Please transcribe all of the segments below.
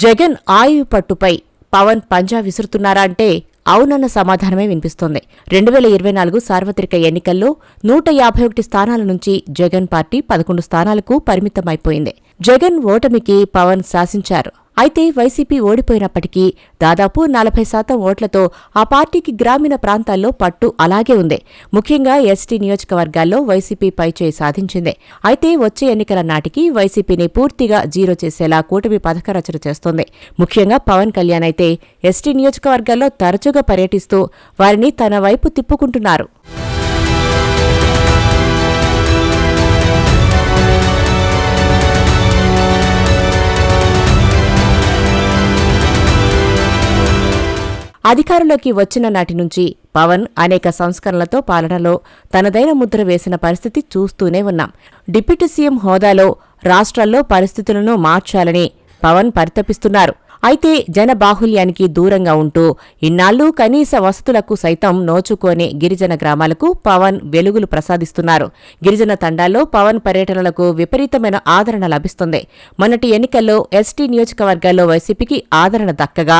జగన్ ఆయువు పట్టుపై పవన్ పంజా విసురుతున్నారా అంటే అవునన్న సమాధానమే వినిపిస్తోంది. 2024 సార్వత్రిక ఎన్నికల్లో 151 స్థానాల నుంచి జగన్ పార్టీ 11 స్థానాలకు పరిమితమైపోయింది. జగన్ ఓటమికి పవన్ శాసించారు. అయితే వైసీపీ ఓడిపోయినప్పటికీ దాదాపు 40% ఓట్లతో ఆ పార్టీకి గ్రామీణ ప్రాంతాల్లో పట్టు అలాగే ఉంది. ముఖ్యంగా ఎస్టీ నియోజకవర్గాల్లో వైసీపీ పైచేయి సాధించింది. అయితే వచ్చే ఎన్నికల నాటికి వైసీపీని పూర్తిగా జీరో చేసేలా కూటమి పథకరచన చేస్తోంది. ముఖ్యంగా పవన్ కళ్యాణ్ అయితే ఎస్టీ నియోజకవర్గాల్లో తరచుగా పర్యటిస్తూ వారిని తన వైపు తిప్పుకుంటున్నారు. అధికారంలోకి వచ్చిన నాటి నుంచి పవన్ అనేక సంస్కరణలతో పాలనలో తనదైన ముద్ర వేసిన పరిస్థితి చూస్తూనే ఉన్నాం. డిప్యూటీ సీఎం హోదాలో రాష్ట్రాల్లో పరిస్థితులను మార్చాలని పవన్ పరితపిస్తున్నారు. అయితే జనబాహుల్యానికి దూరంగా ఉంటూ ఇన్నాళ్లు కనీస వసతులకు సైతం నోచుకోని గిరిజన గ్రామాలకు పవన్ వెలుగులు ప్రసాదిస్తున్నారు. గిరిజన తండాల్లో పవన్ పర్యటనలకు విపరీతమైన ఆదరణ లభిస్తుంది. మొన్నటి ఎన్నికల్లో ఎస్టీ నియోజకవర్గాల్లో వైసీపీకి ఆదరణ దక్కగా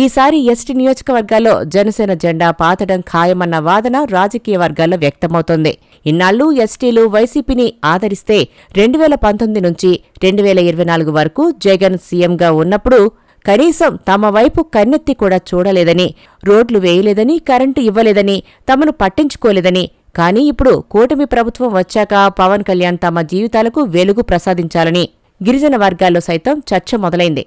ఈసారి ఎస్టీ నియోజకవర్గాల్లో జనసేన జెండా పాతడం ఖాయమన్న వాదన రాజకీయ వర్గాల్లో వ్యక్తమవుతోంది. ఇన్నాళ్లు ఎస్టీలు వైసీపీని ఆదరిస్తే 2019 నుంచి 2024 వరకు జగన్ సీఎంగా ఉన్నప్పుడు కనీసం తమ వైపు కన్నెత్తి కూడా చూడలేదని, రోడ్లు వేయలేదని, కరెంటు ఇవ్వలేదని, తమను పట్టించుకోలేదని. కానీ ఇప్పుడు కూటమి ప్రభుత్వం వచ్చాక పవన్ కళ్యాణ్ తమ జీవితాలకు వెలుగు ప్రసాదించాలని గిరిజన వర్గాల్లో సైతం చర్చ మొదలైంది.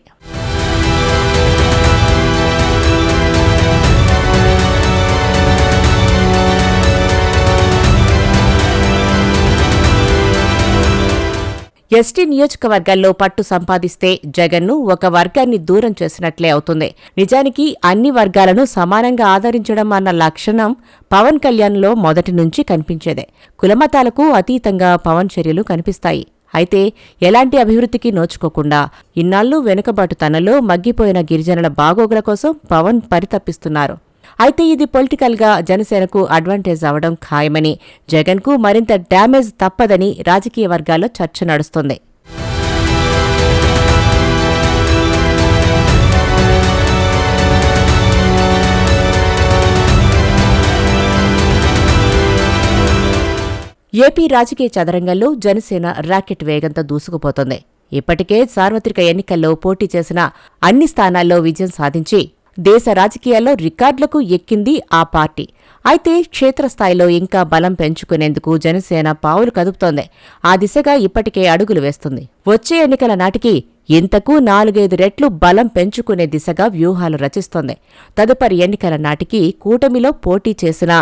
ఎస్టీ నియోజకవర్గాల్లో పట్టు సంపాదిస్తే జగన్ను ఒక వర్గాన్ని దూరం చేసినట్లే అవుతుంది. నిజానికి అన్ని వర్గాలను సమానంగా ఆదరించడం అన్న లక్షణం పవన్ కళ్యాణ్లో మొదటి నుంచి కనిపించేదే. కులమతాలకు అతీతంగా పవన్ చర్యలు కనిపిస్తాయి. అయితే ఎలాంటి అభివృద్ధికి నోచుకోకుండా ఇన్నాళ్లు వెనుకబాటుతనంలో మగ్గిపోయిన గిరిజనుల బాగోగుల కోసం పవన్ పరితపిస్తున్నారు. అయితే ఇది పొలిటికల్గా జనసేనకు అడ్వాంటేజ్ అవడం ఖాయమని, జగన్కు మరింత డ్యామేజ్ తప్పదని రాజకీయ వర్గాల్లో చర్చ నడుస్తోంది. ఏపీ రాజకీయ చదరంగంలో జనసేన రాకెట్ వేగంతో దూసుకుపోతోంది. ఇప్పటికే సార్వత్రిక ఎన్నికల్లో పోటీ చేసిన అన్ని స్థానాల్లో విజయం సాధించి దేశ రాజకీయాల్లో రికార్డులకు ఎక్కింది ఆ పార్టీ. అయితే క్షేత్రస్థాయిలో ఇంకా బలం పెంచుకునేందుకు జనసేన పావులు కదుపుతోంది. ఆ దిశగా ఇప్పటికే అడుగులు వేస్తుంది. వచ్చే ఎన్నికల నాటికి ఇంతకు 4-5 రెట్లు బలం పెంచుకునే దిశగా వ్యూహాలు రచిస్తోంది. తదుపరి ఎన్నికల నాటికి కూటమిలో పోటీ చేసినా,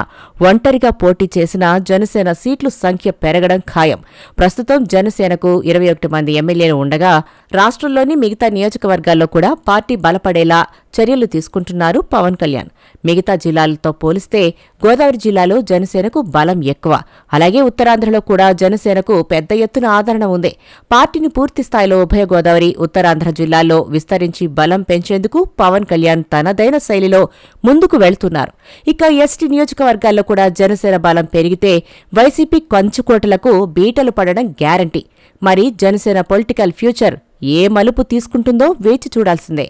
ఒంటరిగా పోటీ చేసినా జనసేన సీట్ల సంఖ్య పెరగడం ఖాయం. ప్రస్తుతం జనసేనకు 21 మంది ఎమ్మెల్యేలు ఉండగా రాష్ట్రంలోని మిగతా నియోజకవర్గాల్లో కూడా పార్టీ బలపడేలా చర్యలు తీసుకుంటున్నారు పవన్ కళ్యాణ్. మిగతా జిల్లాలతో పోలిస్తే గోదావరి జిల్లాలో జనసేనకు బలం ఎక్కువ. అలాగే ఉత్తరాంధ్రలో కూడా జనసేనకు పెద్ద ఎత్తున ఆదరణ ఉంది. పార్టీని పూర్తి స్థాయిలో ఉభయ గోదావరి, ఉత్తరాంధ్ర జిల్లాల్లో విస్తరించి బలం పెంచేందుకు పవన్ కళ్యాణ్ తనదైన శైలిలో ముందుకు వెళ్తున్నారు. ఇక ఎస్టీ నియోజకవర్గాల్లో కూడా జనసేన బలం పెరిగితే వైసీపీ కంచుకోటలకు బీటలు పడడం గ్యారంటీ. మరి జనసేన పొలిటికల్ ఫ్యూచర్ ఏ మలుపు తీసుకుంటుందో వేచి చూడాల్సిందే.